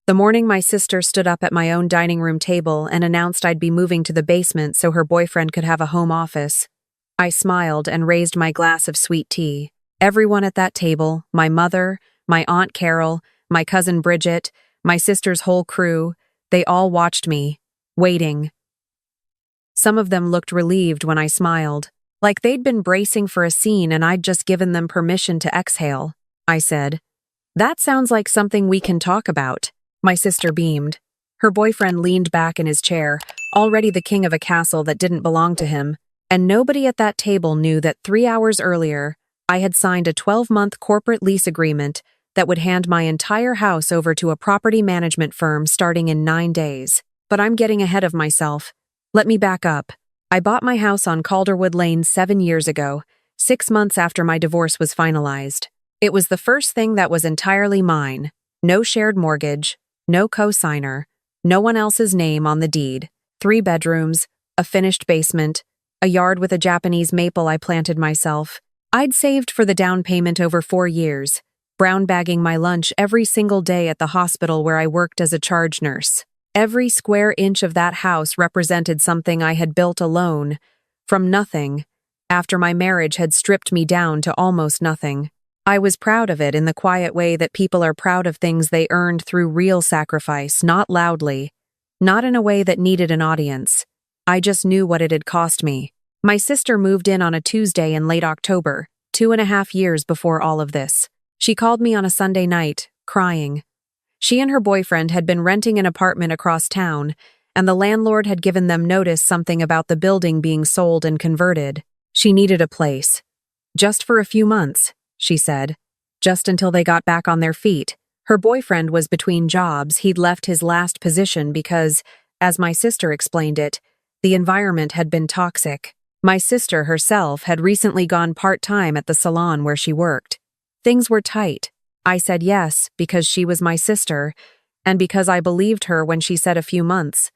The morning my sister stood up at my own dining room table and announced I'd be moving to the basement so her boyfriend could have a home office, I smiled and raised my glass of sweet tea. Everyone at that table, my mother, my Aunt Carol, my cousin Bridget, my sister's whole crew, they all watched me, waiting. Some of them looked relieved when I smiled, like they'd been bracing for a scene and I'd just given them permission to exhale. I said, "That sounds like something we can talk about." My sister beamed. Her boyfriend leaned back in his chair, already the king of a castle that didn't belong to him, and nobody at that table knew that 3 hours earlier, I had signed a 12-month corporate lease agreement that would hand my entire house over to a property management firm starting in 9 days. But I'm getting ahead of myself. Let me back up. I bought my house on Calderwood Lane 7 years ago, 6 months after my divorce was finalized. It was the first thing that was entirely mine. No shared mortgage, no co-signer, no one else's name on the deed. 3 bedrooms, a finished basement, a yard with a Japanese maple I planted myself. I'd saved for the down payment over 4 years, brown bagging my lunch every single day at the hospital where I worked as a charge nurse. Every square inch of that house represented something I had built alone, from nothing, after my marriage had stripped me down to almost nothing. I was proud of it in the quiet way that people are proud of things they earned through real sacrifice, not loudly, not in a way that needed an audience. I just knew what it had cost me. My sister moved in on a Tuesday in late October, 2.5 years before all of this. She called me on a Sunday night, crying. She and her boyfriend had been renting an apartment across town, and the landlord had given them notice something about the building being sold and converted. She needed a place. Just for a few months, she said. Just until they got back on their feet. Her boyfriend was between jobs. He'd left his last position because, as my sister explained it, the environment had been toxic. My sister herself had recently gone part-time at the salon where she worked. Things were tight. I said yes because she was my sister, and because I believed her when she said a few months,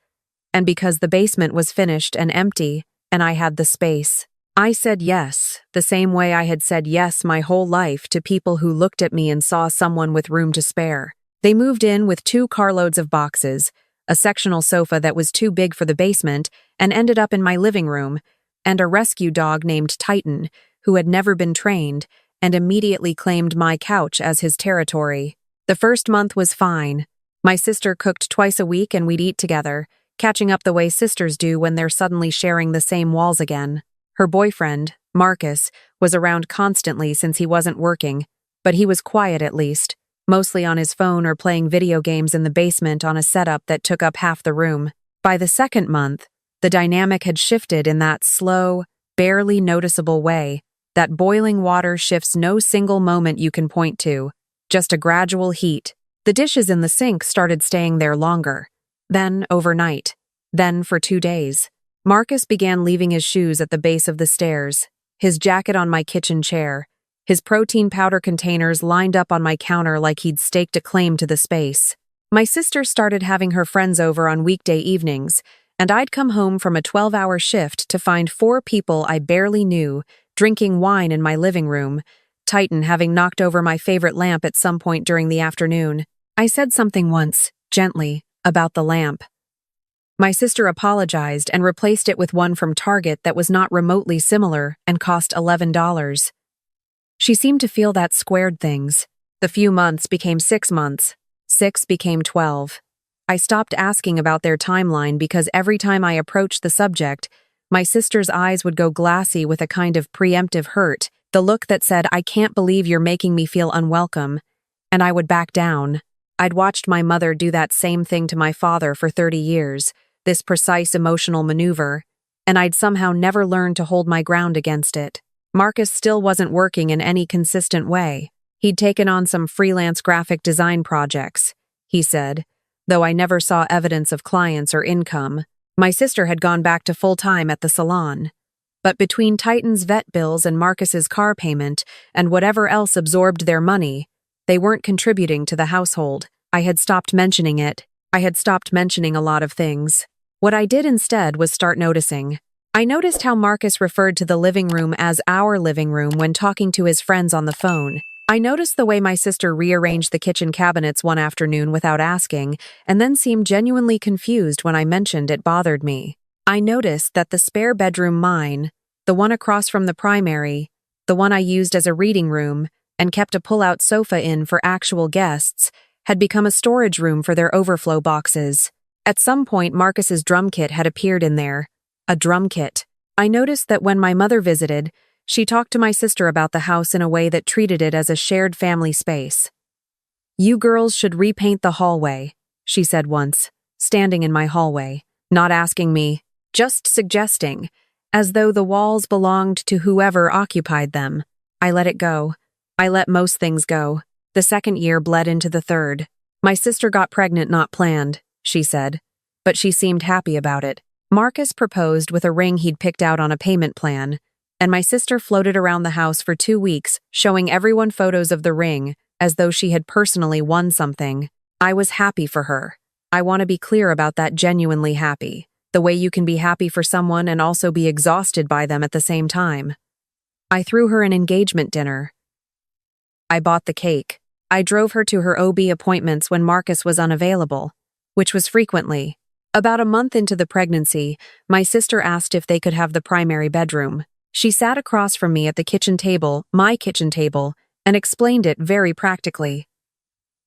and because the basement was finished and empty, and I had the space. I said yes, the same way I had said yes my whole life to people who looked at me and saw someone with room to spare. They moved in with 2 carloads of boxes, a sectional sofa that was too big for the basement and ended up in my living room, and a rescue dog named Titan, who had never been trained, and immediately claimed my couch as his territory. The first month was fine. My sister cooked twice a week and we'd eat together, catching up the way sisters do when they're suddenly sharing the same walls again. Her boyfriend, Marcus, was around constantly since he wasn't working, but he was quiet at least, mostly on his phone or playing video games in the basement on a setup that took up half the room. By the second month, the dynamic had shifted in that slow, barely noticeable way that boiling water shifts no single moment you can point to, just a gradual heat. The dishes in the sink started staying there longer, then overnight, then for 2 days. Marcus began leaving his shoes at the base of the stairs, his jacket on my kitchen chair, his protein powder containers lined up on my counter like he'd staked a claim to the space. My sister started having her friends over on weekday evenings, and I'd come home from a 12-hour shift to find 4 people I barely knew drinking wine in my living room, Titan having knocked over my favorite lamp at some point during the afternoon. I said something once, gently, about the lamp. My sister apologized and replaced it with one from Target that was not remotely similar and cost $11. She seemed to feel that squared things. The few months became 6 months. 6 became 12. I stopped asking about their timeline because every time I approached the subject, my sister's eyes would go glassy with a kind of preemptive hurt, the look that said, "I can't believe you're making me feel unwelcome," and I would back down. I'd watched my mother do that same thing to my father for 30 years, this precise emotional maneuver, and I'd somehow never learned to hold my ground against it. Marcus still wasn't working in any consistent way. He'd taken on some freelance graphic design projects, he said, though I never saw evidence of clients or income. My sister had gone back to full-time at the salon. But between Titan's vet bills and Marcus's car payment and whatever else absorbed their money, they weren't contributing to the household. I had stopped mentioning it. I had stopped mentioning a lot of things. What I did instead was start noticing. I noticed how Marcus referred to the living room as our living room when talking to his friends on the phone, I noticed the way my sister rearranged the kitchen cabinets one afternoon without asking, and then seemed genuinely confused when I mentioned it bothered me. I noticed that the spare bedroom mine, the one across from the primary, the one I used as a reading room, and kept a pull-out sofa in for actual guests, had become a storage room for their overflow boxes. At some point, Marcus's drum kit had appeared in there. A drum kit. I noticed that when my mother visited, she talked to my sister about the house in a way that treated it as a shared family space. "You girls should repaint the hallway," she said once, standing in my hallway, not asking me, just suggesting, as though the walls belonged to whoever occupied them. I let it go. I let most things go. The second year bled into the third. My sister got pregnant not planned, she said, but she seemed happy about it. Marcus proposed with a ring he'd picked out on a payment plan, and my sister floated around the house for 2 weeks, showing everyone photos of the ring, as though she had personally won something. I was happy for her. I want to be clear about that, genuinely happy. The way you can be happy for someone and also be exhausted by them at the same time. I threw her an engagement dinner. I bought the cake. I drove her to her OB appointments when Marcus was unavailable, which was frequently. About a month into the pregnancy, my sister asked if they could have the primary bedroom. She sat across from me at the kitchen table, my kitchen table, and explained it very practically.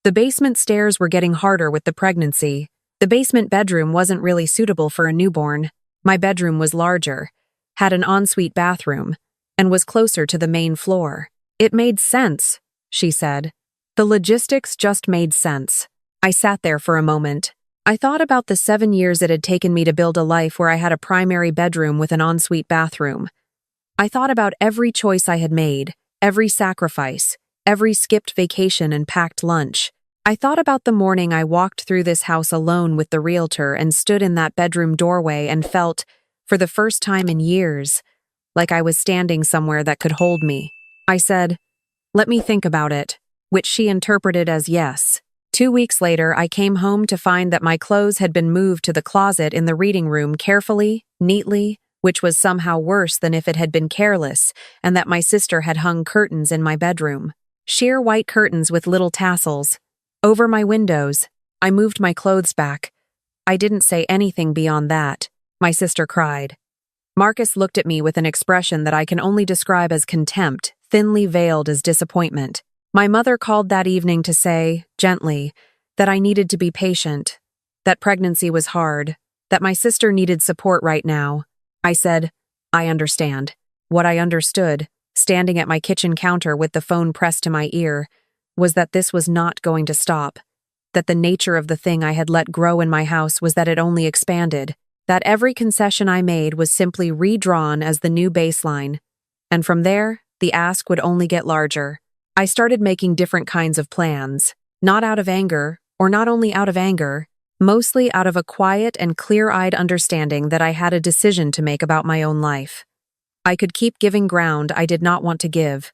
The basement stairs were getting harder with the pregnancy. The basement bedroom wasn't really suitable for a newborn. My bedroom was larger, had an ensuite bathroom, and was closer to the main floor. It made sense, she said. The logistics just made sense. I sat there for a moment. I thought about the 7 years it had taken me to build a life where I had a primary bedroom with an ensuite bathroom. I thought about every choice I had made, every sacrifice, every skipped vacation and packed lunch. I thought about the morning I walked through this house alone with the realtor and stood in that bedroom doorway and felt, for the first time in years, like I was standing somewhere that could hold me. I said, "Let me think about it," which she interpreted as yes. 2 weeks later, I came home to find that my clothes had been moved to the closet in the reading room carefully, neatly, which was somehow worse than if it had been careless, and that my sister had hung curtains in my bedroom. Sheer white curtains with little tassels. Over my windows. I moved my clothes back. I didn't say anything beyond that. My sister cried. Marcus looked at me with an expression that I can only describe as contempt, thinly veiled as disappointment. My mother called that evening to say, gently, that I needed to be patient, that pregnancy was hard, that my sister needed support right now. I said, "I understand." What I understood, standing at my kitchen counter with the phone pressed to my ear, was that this was not going to stop, that the nature of the thing I had let grow in my house was that it only expanded, that every concession I made was simply redrawn as the new baseline, and from there, the ask would only get larger. I started making different kinds of plans, not out of anger, or not only out of anger, mostly out of a quiet and clear-eyed understanding that I had a decision to make about my own life. I could keep giving ground I did not want to give,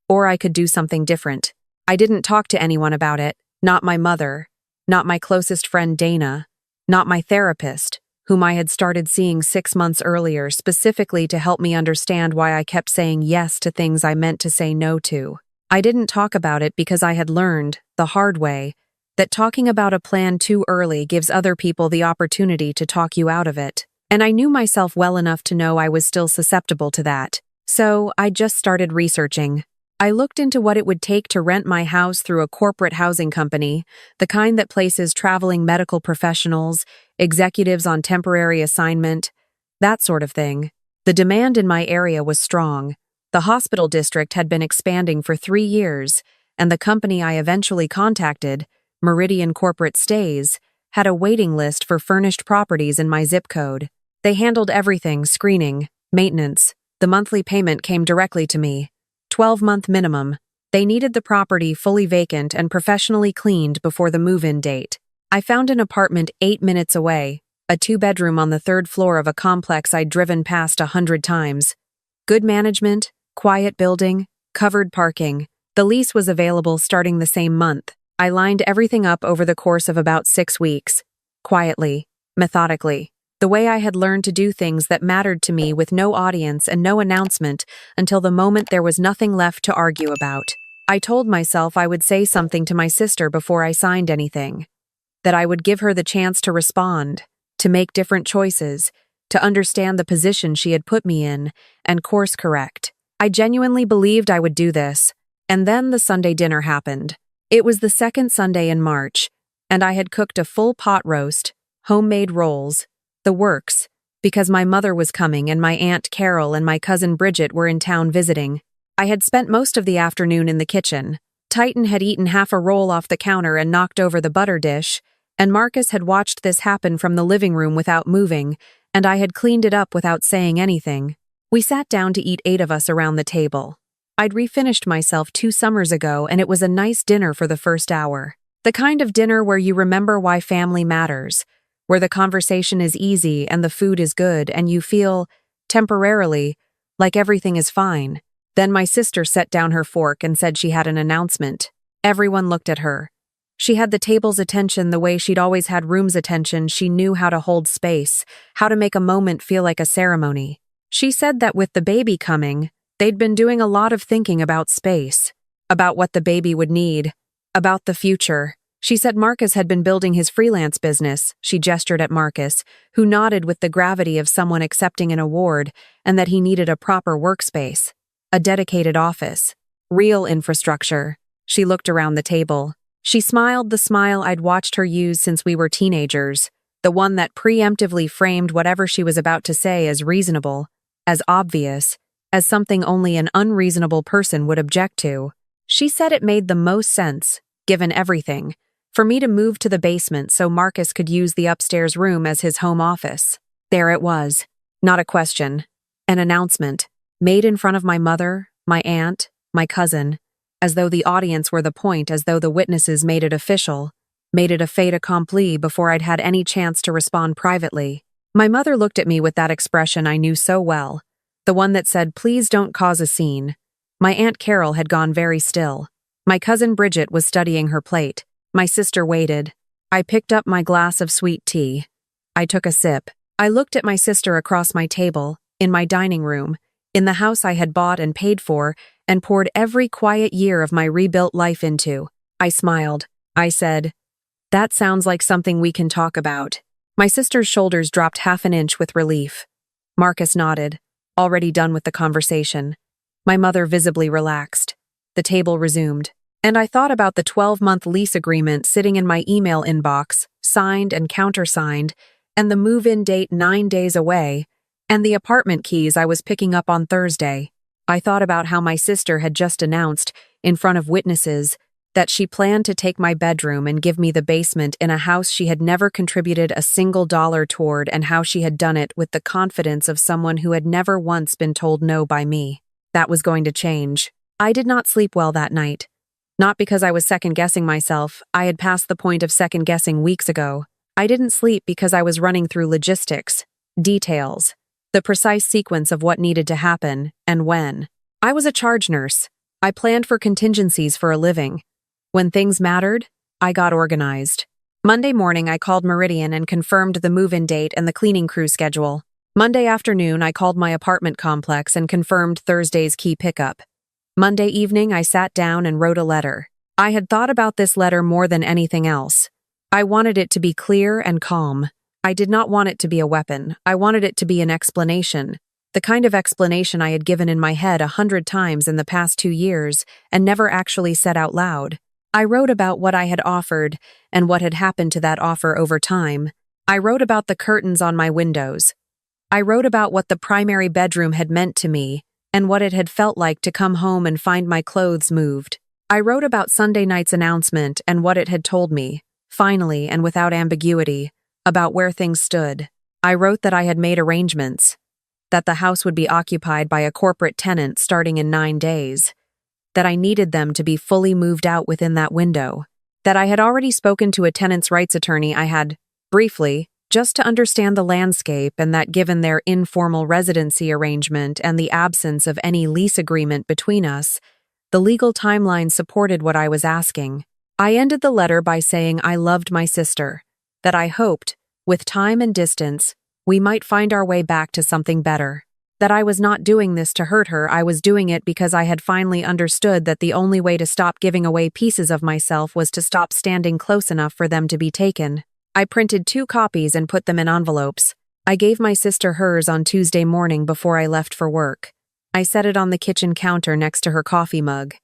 or I could do something different. I didn't talk to anyone about it, not my mother, not my closest friend Dana, not my therapist, whom I had started seeing 6 months earlier specifically to help me understand why I kept saying yes to things I meant to say no to. I didn't talk about it because I had learned, the hard way, that talking about a plan too early gives other people the opportunity to talk you out of it. And I knew myself well enough to know I was still susceptible to that. So I just started researching. I looked into what it would take to rent my house through a corporate housing company, the kind that places traveling medical professionals, executives on temporary assignment, that sort of thing. The demand in my area was strong. The hospital district had been expanding for 3 years, and the company I eventually contacted, Meridian Corporate Stays, had a waiting list for furnished properties in my zip code. They handled everything, screening, maintenance. The monthly payment came directly to me. 12-month minimum. They needed the property fully vacant and professionally cleaned before the move-in date. I found an apartment 8 minutes away, a 2-bedroom on the 3rd floor of a complex I'd driven past 100 times. Good management, quiet building, covered parking. The lease was available starting the same month. I lined everything up over the course of about 6 weeks. Quietly, methodically. The way I had learned to do things that mattered to me with no audience and no announcement until the moment there was nothing left to argue about. I told myself I would say something to my sister before I signed anything, that I would give her the chance to respond, to make different choices, to understand the position she had put me in, and course correct. I genuinely believed I would do this, and then the Sunday dinner happened. It was the second Sunday in March, and I had cooked a full pot roast, homemade rolls, the works, because my mother was coming and my Aunt Carol and my cousin Bridget were in town visiting. I had spent most of the afternoon in the kitchen. Titan had eaten half a roll off the counter and knocked over the butter dish, and Marcus had watched this happen from the living room without moving, and I had cleaned it up without saying anything. We sat down to eat 8 of us around the table. I'd refinished myself 2 summers ago, and it was a nice dinner for the first hour. The kind of dinner where you remember why family matters, where the conversation is easy and the food is good and you feel, temporarily, like everything is fine. Then my sister set down her fork and said she had an announcement. Everyone looked at her. She had the table's attention the way she'd always had room's attention. She knew how to hold space, how to make a moment feel like a ceremony. She said that with the baby coming, they'd been doing a lot of thinking about space, about what the baby would need, about the future. She said Marcus had been building his freelance business. She gestured at Marcus, who nodded with the gravity of someone accepting an award, and that he needed a proper workspace, a dedicated office, real infrastructure. She looked around the table. She smiled the smile I'd watched her use since we were teenagers, the one that preemptively framed whatever she was about to say as reasonable, as obvious, as something only an unreasonable person would object to. She said it made the most sense, given everything, for me to move to the basement so Marcus could use the upstairs room as his home office. There it was. Not a question. An announcement, made in front of my mother, my aunt, my cousin, as though the audience were the point, as though the witnesses made it official, made it a fait accompli before I'd had any chance to respond privately. My mother looked at me with that expression I knew so well, the one that said, "Please don't cause a scene." My Aunt Carol had gone very still. My cousin Bridget was studying her plate. My sister waited. I picked up my glass of sweet tea. I took a sip. I looked at my sister across my table, in my dining room, in the house I had bought and paid for, and poured every quiet year of my rebuilt life into. I smiled. I said, "That sounds like something we can talk about." My sister's shoulders dropped half an inch with relief. Marcus nodded, already done with the conversation. My mother visibly relaxed. The table resumed, and I thought about the 12-month lease agreement sitting in my email inbox, signed and countersigned, and the move-in date 9 days away, and the apartment keys I was picking up on Thursday. I thought about how my sister had just announced, in front of witnesses, that she planned to take my bedroom and give me the basement in a house she had never contributed a single dollar toward, and how she had done it with the confidence of someone who had never once been told no by me. That was going to change. I did not sleep well that night. Not because I was second-guessing myself. I had passed the point of second-guessing weeks ago. I didn't sleep because I was running through logistics, details, the precise sequence of what needed to happen, and when. I was a charge nurse. I planned for contingencies for a living. When things mattered, I got organized. Monday morning, I called Meridian and confirmed the move-in date and the cleaning crew schedule. Monday afternoon, I called my apartment complex and confirmed Thursday's key pickup. Monday evening, I sat down and wrote a letter. I had thought about this letter more than anything else. I wanted it to be clear and calm. I did not want it to be a weapon. I wanted it to be an explanation. The kind of explanation I had given in my head 100 times in the past 2 years and never actually said out loud. I wrote about what I had offered and what had happened to that offer over time. I wrote about the curtains on my windows. I wrote about what the primary bedroom had meant to me and what it had felt like to come home and find my clothes moved. I wrote about Sunday night's announcement and what it had told me, finally and without ambiguity, about where things stood. I wrote that I had made arrangements, that the house would be occupied by a corporate tenant starting in 9 days, that I needed them to be fully moved out within that window, that I had already spoken to a tenants' rights attorney. I had, briefly, just to understand the landscape, and that given their informal residency arrangement and the absence of any lease agreement between us, the legal timeline supported what I was asking. I ended the letter by saying I loved my sister, that I hoped, with time and distance, we might find our way back to something better. That I was not doing this to hurt her, I was doing it because I had finally understood that the only way to stop giving away pieces of myself was to stop standing close enough for them to be taken. I printed 2 copies and put them in envelopes. I gave my sister hers on Tuesday morning before I left for work. I set it on the kitchen counter next to her coffee mug.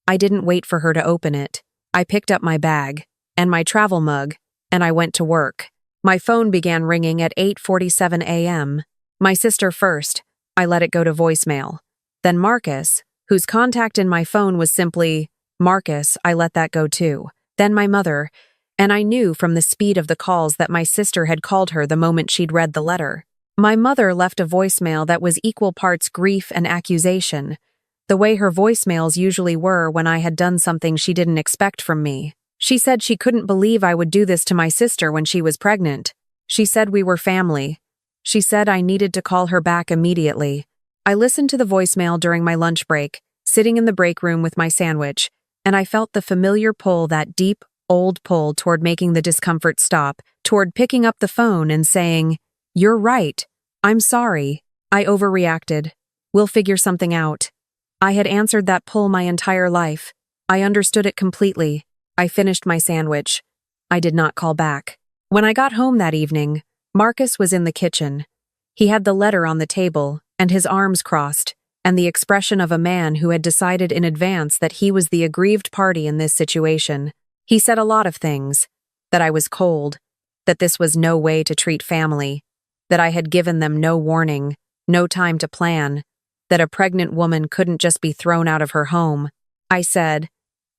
I didn't wait for her to open it. I picked up my bag and my travel mug, and I went to work. My phone began ringing at 8:47 a.m. My sister first. I let it go to voicemail. Then Marcus, whose contact in my phone was simply Marcus, I let that go too. Then my mother, and I knew from the speed of the calls that my sister had called her the moment she'd read the letter. My mother left a voicemail that was equal parts grief and accusation, the way her voicemails usually were when I had done something she didn't expect from me. She said she couldn't believe I would do this to my sister when she was pregnant. She said we were family. She said I needed to call her back immediately. I listened to the voicemail during my lunch break, sitting in the break room with my sandwich, and I felt the familiar pull, that deep, old pull toward making the discomfort stop, toward picking up the phone and saying, "You're right. I'm sorry. I overreacted. We'll figure something out." I had answered that pull my entire life. I understood it completely. I finished my sandwich. I did not call back. When I got home that evening, Marcus was in the kitchen. He had the letter on the table, and his arms crossed, and the expression of a man who had decided in advance that he was the aggrieved party in this situation. He said a lot of things. That I was cold, that this was no way to treat family, that I had given them no warning, no time to plan, that a pregnant woman couldn't just be thrown out of her home. I said,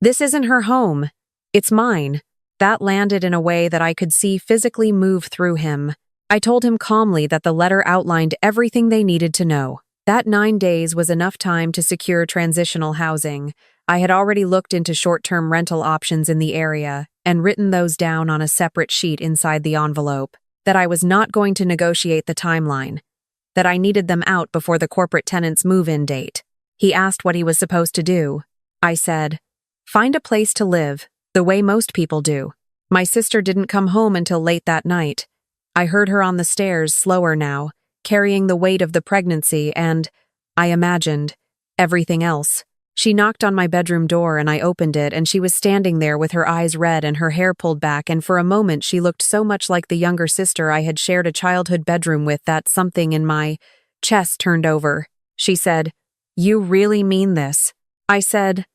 "This isn't her home. It's mine." That landed in a way that I could see physically move through him. I told him calmly that the letter outlined everything they needed to know. That 9 days was enough time to secure transitional housing. I had already looked into short-term rental options in the area and written those down on a separate sheet inside the envelope. That I was not going to negotiate the timeline. That I needed them out before the corporate tenant's move-in date. He asked what he was supposed to do. I said, "Find a place to live, the way most people do." My sister didn't come home until late that night. I heard her on the stairs, slower now, carrying the weight of the pregnancy and, I imagined, everything else. She knocked on my bedroom door and I opened it, and she was standing there with her eyes red and her hair pulled back, and for a moment she looked so much like the younger sister I had shared a childhood bedroom with that something in my chest turned over. She said, "You really mean this?" I said,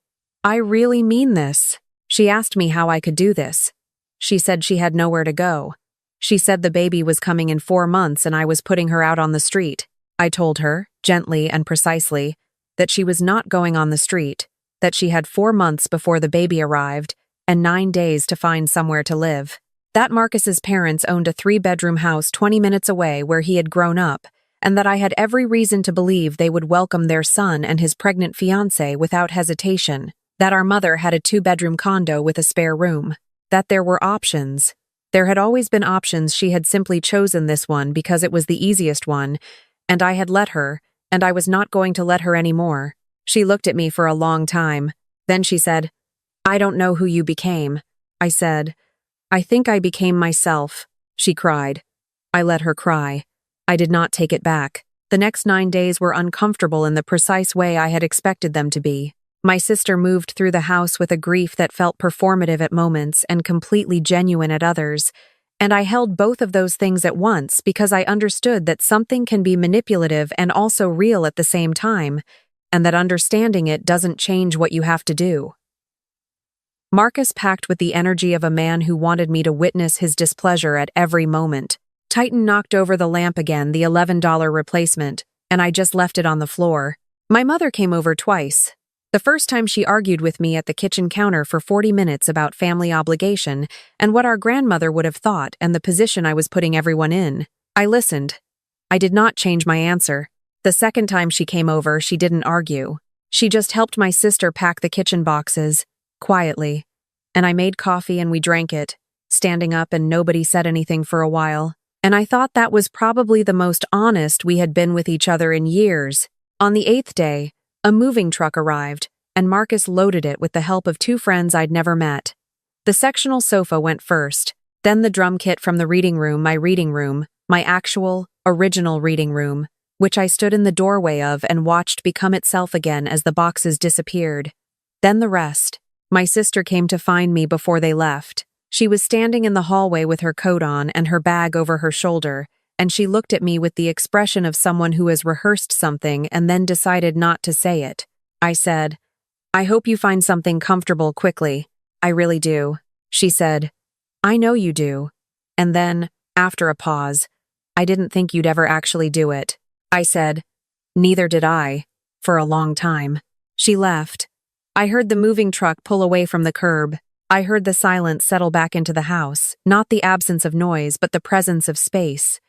"I really mean this." She asked me how I could do this. She said she had nowhere to go. She said the baby was coming in 4 months and I was putting her out on the street. I told her, gently and precisely, that she was not going on the street, that she had 4 months before the baby arrived and 9 days to find somewhere to live. That Marcus's parents owned a 3-bedroom house 20 minutes away where he had grown up, and that I had every reason to believe they would welcome their son and his pregnant fiancée without hesitation, that our mother had a 2-bedroom condo with a spare room, that there were options. There had always been options. She had simply chosen this one because it was the easiest one, and I had let her, and I was not going to let her anymore. She looked at me for a long time. Then she said, "I don't know who you became." I said, "I think I became myself." She cried. I let her cry. I did not take it back. The next 9 days were uncomfortable in the precise way I had expected them to be. My sister moved through the house with a grief that felt performative at moments and completely genuine at others, and I held both of those things at once because I understood that something can be manipulative and also real at the same time, and that understanding it doesn't change what you have to do. Marcus packed with the energy of a man who wanted me to witness his displeasure at every moment. Titan knocked over the lamp again, the $11 replacement, and I just left it on the floor. My mother came over twice. The first time she argued with me at the kitchen counter for 40 minutes about family obligation and what our grandmother would have thought and the position I was putting everyone in. I listened. I did not change my answer. The second time she came over, she didn't argue. She just helped my sister pack the kitchen boxes, quietly, and I made coffee and we drank it, standing up, and nobody said anything for a while. And I thought that was probably the most honest we had been with each other in years. On the 8th day, a moving truck arrived, and Marcus loaded it with the help of 2 friends I'd never met. The sectional sofa went first, then the drum kit from the reading room, my actual, original reading room, which I stood in the doorway of and watched become itself again as the boxes disappeared. Then the rest. My sister came to find me before they left. She was standing in the hallway with her coat on and her bag over her shoulder, and she looked at me with the expression of someone who has rehearsed something and then decided not to say it. I said, "I hope you find something comfortable quickly. I really do." She said, "I know you do." And then, after a pause, "I didn't think you'd ever actually do it." I said, "Neither did I, for a long time." She left. I heard the moving truck pull away from the curb. I heard the silence settle back into the house, not the absence of noise, but the presence of space.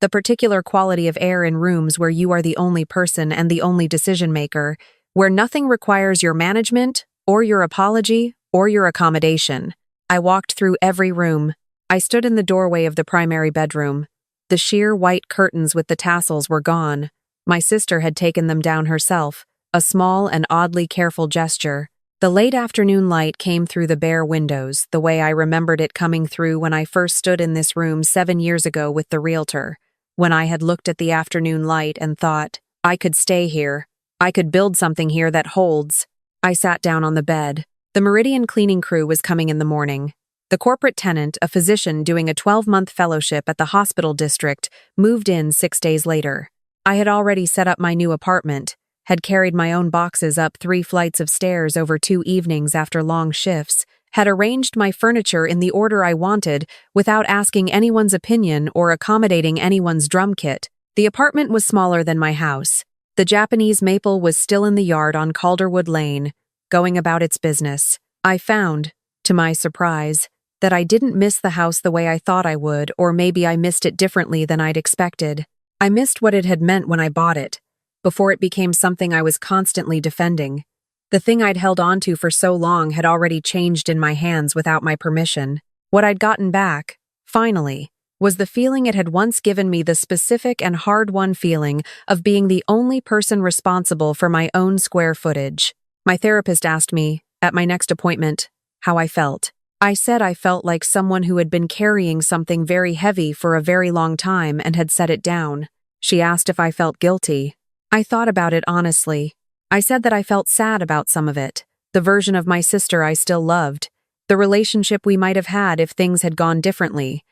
The particular quality of air in rooms where you are the only person and the only decision-maker, where nothing requires your management, or your apology, or your accommodation. I walked through every room. I stood in the doorway of the primary bedroom. The sheer white curtains with the tassels were gone. My sister had taken them down herself, a small and oddly careful gesture. The late afternoon light came through the bare windows, the way I remembered it coming through when I first stood in this room 7 years ago with the realtor, when I had looked at the afternoon light and thought, I could stay here. I could build something here that holds. I sat down on the bed. The Meridian cleaning crew was coming in the morning. The corporate tenant, a physician doing a 12-month fellowship at the hospital district, moved in 6 days later. I had already set up my new apartment, had carried my own boxes up 3 flights of stairs over 2 evenings after long shifts, had arranged my furniture in the order I wanted without asking anyone's opinion or accommodating anyone's drum kit. The apartment was smaller than my house. The Japanese maple was still in the yard on Calderwood Lane, going about its business. I found, to my surprise, that I didn't miss the house the way I thought I would, or maybe I missed it differently than I'd expected. I missed what it had meant when I bought it, before it became something I was constantly defending. The thing I'd held onto for so long had already changed in my hands without my permission. What I'd gotten back, finally, was the feeling it had once given me, the specific and hard-won feeling of being the only person responsible for my own square footage. My therapist asked me, at my next appointment, how I felt. I said I felt like someone who had been carrying something very heavy for a very long time and had set it down. She asked if I felt guilty. I thought about it honestly. I said that I felt sad about some of it, the version of my sister I still loved, the relationship we might have had if things had gone differently.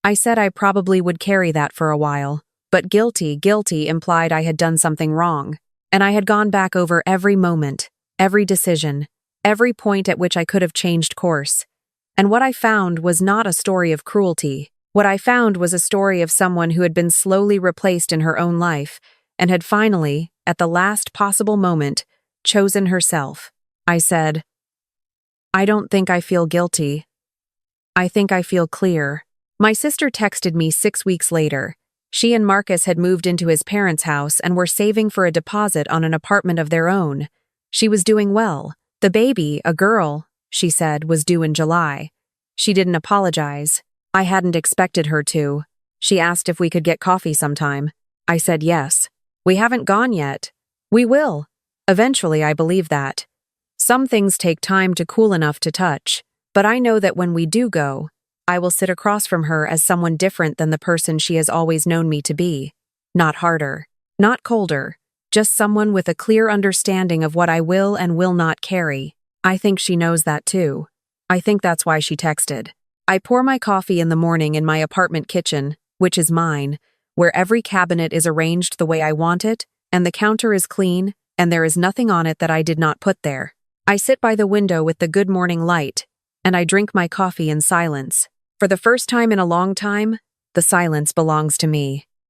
I said I probably would carry that for a while, but guilty implied I had done something wrong, and I had gone back over every moment, every decision, every point at which I could have changed course. And what I found was not a story of cruelty. What I found was a story of someone who had been slowly replaced in her own life, and had finally, at the last possible moment, chosen herself. I said, "I don't think I feel guilty. I think I feel clear." My sister texted me 6 weeks later. She and Marcus had moved into his parents' house and were saving for a deposit on an apartment of their own. She was doing well. The baby, a girl, she said, was due in July. She didn't apologize. I hadn't expected her to. She asked if we could get coffee sometime. I said yes. "We haven't gone yet." "We will. Eventually, I believe that. Some things take time to cool enough to touch, but I know that when we do go, I will sit across from her as someone different than the person she has always known me to be. Not harder, not colder, just someone with a clear understanding of what I will and will not carry. I think she knows that too. I think that's why she texted. I pour my coffee in the morning in my apartment kitchen, which is mine, where every cabinet is arranged the way I want it, and the counter is clean, and there is nothing on it that I did not put there. I sit by the window with the good morning light, and I drink my coffee in silence. For the first time in a long time, the silence belongs to me.